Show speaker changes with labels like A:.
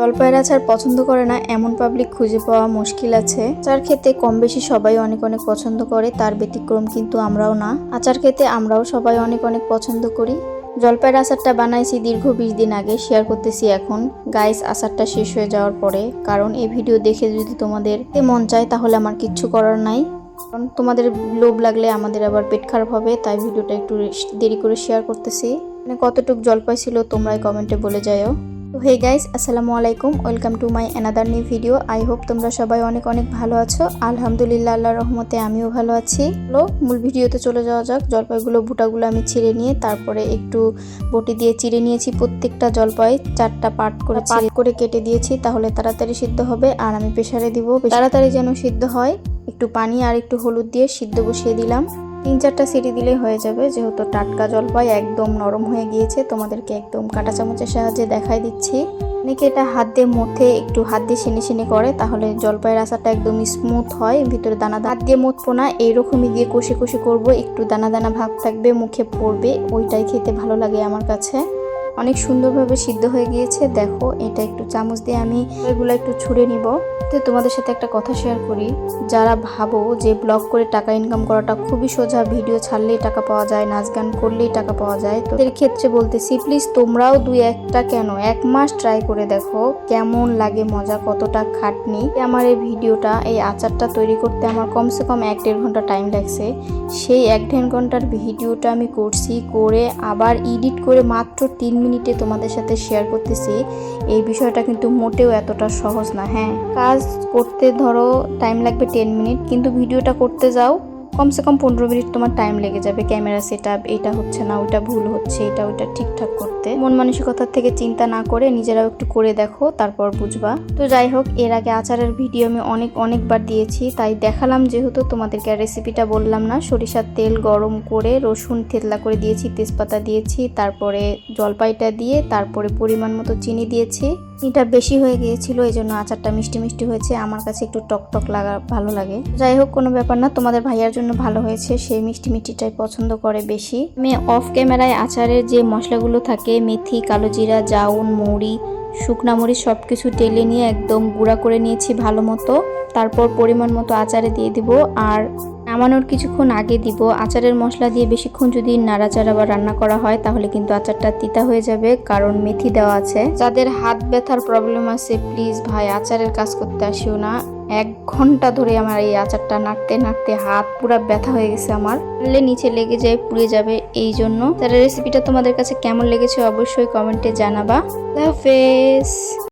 A: জলপাইয়ের আচার পছন্দ করে না এমন পাবলিক খুঁজে পাওয়া মুশকিল আছে। আচার খেতে কম বেশি সবাই অনেক অনেক পছন্দ করে, তার ব্যতিক্রম কিন্তু আমরাও না। আচার খেতে আমরাও সবাই অনেক অনেক পছন্দ করি। জলপাইয়ের আচারটা বানাইছি দীর্ঘ 20 দিন আগে, শেয়ার করতেছি এখন গাইস আচারটা শেষ হয়ে যাওয়ার পরে। কারণ এই ভিডিও দেখে যদি তোমাদের মন চায় তাহলে আমার কিচ্ছু করার নাই, কারণ তোমাদের লোভ লাগলে আমাদের আবার পেট খারাপ হবে। তাই ভিডিওটা একটু দেরি করে শেয়ার করতেছি। মানে কতটুক জলপাই ছিল তোমরাই কমেন্টে বলে যাও। তো হে গাইস, আসসালামু আলাইকুম, welcome to my another new video. I hope তোমরা সবাই অনেক অনেক ভালো আছো। আলহামদুলিল্লাহ, আল্লাহর রহমতে আমিও ভালো আছি। মূল ভিডিওতে চলে যাওয়া যাক। জলপাইগুলো বুটাগুলো আমি ছিঁড়ে নিয়ে তারপরে একটু বটি দিয়ে চিড়ে নিয়েছি। প্রত্যেকটা জলপাই 4টা পার্ট করে কেটে দিয়েছি, তাহলে তাড়াতাড়ি সিদ্ধ হবে। আর আমি প্রেসারে দিব, তাড়াতাড়ি যেন সিদ্ধ হয়। একটু পানি আর একটু হলুদ দিয়ে সিদ্ধ বসিয়ে দিলাম। 3-4টা সিটি দিলেই হয়ে যাবে, যেহেতু টাটকা জলপাই একদম নরম হয়ে গিয়েছে। তোমাদেরকে একদম কাঁটা চামচের সাহায্যে দেখাই দিচ্ছি। অনেকে এটা হাত দিয়ে মুথে একটু হাত দিয়ে ছিনে করে, তাহলে জলপাইয়ের আচারটা একদম স্মুথ হয়, ভিতরে দানা হাত দিয়ে মুথবো না, এইরকমই দিয়ে কষে কষে করবো। একটু দানা দানা ভাব থাকবে, মুখে পড়বে, ওইটাই খেতে ভালো লাগে আমার কাছে। অনেক সুন্দরভাবে সিদ্ধ হয়ে গিয়েছে। দেখো, এটা একটু চামচ দিয়ে আমি এগুলো একটু ছুঁড়ে নিব। তো তোমাদের সাথে একটা কথা শেয়ার করি, যারা ভাবো যে ব্লগ করে টাকা ইনকাম করাটা খুবই সোজা, ভিডিও ছাড়লেই টাকা পাওয়া যায়, নাচ গান করলেই টাকা পাওয়া যায়, তো এর ক্ষেত্রে বলতেছি প্লিজ তোমরাও 2-1টা কেন 1 মাস ট্রাই করে দেখো কেমন লাগে, মজা কতটা খাটনি। আমার এই ভিডিওটা, এই আচারটা তৈরি করতে আমার কমসে কম 1-1.5 ঘন্টা টাইম লাগছে। সেই 1-1.5 ঘন্টার ভিডিওটা আমি করছি, করে আবার এডিট করে মাত্র 3 মিনিটে তোমাদের সাথে শেয়ার করতেছি। এই বিষয়টা কিন্তু মোটেও এতটা সহজ না। হ্যাঁ, কাজ করতে ধরো টাইম লাগবে 10 মিনিট, কিন্তু ভিডিওটা করতে যাও কমসে কম 15 মিনিট তোমার টাইম লেগে যাবে। ক্যামেরা সেটআপ, এটা হচ্ছে না, ওইটা ভুল হচ্ছে, এটা ওইটা ঠিকঠাক করতে। মন মানসিকতার থেকে চিন্তা না করে নিজেরাও একটু করে দেখো, তারপর বুঝবা। তো যাই হোক, এর আগে আচারের ভিডিও আমি অনেকবার দিয়েছি, তাই দেখালাম যেহেতু তোমাদেরকে। আর রেসিপিটা বললাম না। সরিষার তেল গরম করে রসুন থেতলা করে দিয়েছি, তেজপাতা দিয়েছি, তারপরে জলপাইটা দিয়ে তারপরে পরিমাণ মতো চিনি দিয়েছি। চিনিটা বেশি হয়ে গিয়েছিল, এই জন্য আচারটা মিষ্টি মিষ্টি হয়েছে। আমার কাছে একটু টক লাগা ভালো লাগে। যাই হোক, কোনো ব্যাপার না, তোমাদের ভাইয়ার জন্য ভালো হয়েছে, সে মিষ্টি মিষ্টিটাই পছন্দ করে বেশি। আমি অফ ক্যামেরায় আচারের যে মশলাগুলো থাকে, মেথি, কালো জিরা, জাউন, মৌরি, শুকনা মরিচ সব কিছু টেলে নিয়ে একদম গুঁড়া করে নিয়েছি ভালো মতো। তারপর পরিমাণ মতো আচারে দিয়ে দিব, আর নামানোর কিছুক্ষণ আগে দিব। আচারের মশলা দিয়ে বেশিক্ষণ যদি নাড়াচাড়া বা রান্না করা হয় তাহলে কিন্তু আচারটা তিতা হয়ে যাবে, কারণ মেথি দেওয়া আছে। যাদের হাত ব্যথার প্রবলেম আছে প্লিজ ভাই আচারের কাজ করতে আসিও না। 1 ঘন্টা ধরে আমার এই আচারটা নাড়তে নাড়তে হাত পুরো ব্যথা হয়ে গেছে আমার, নিচে লেগে যায়, পুড়ে যাবে। এই জন্য তার রেসিপিটা তোমাদের কাছে কেমন লেগেছে অবশ্যই কমেন্টে জানাবা। আল্লাহ হাফেজ।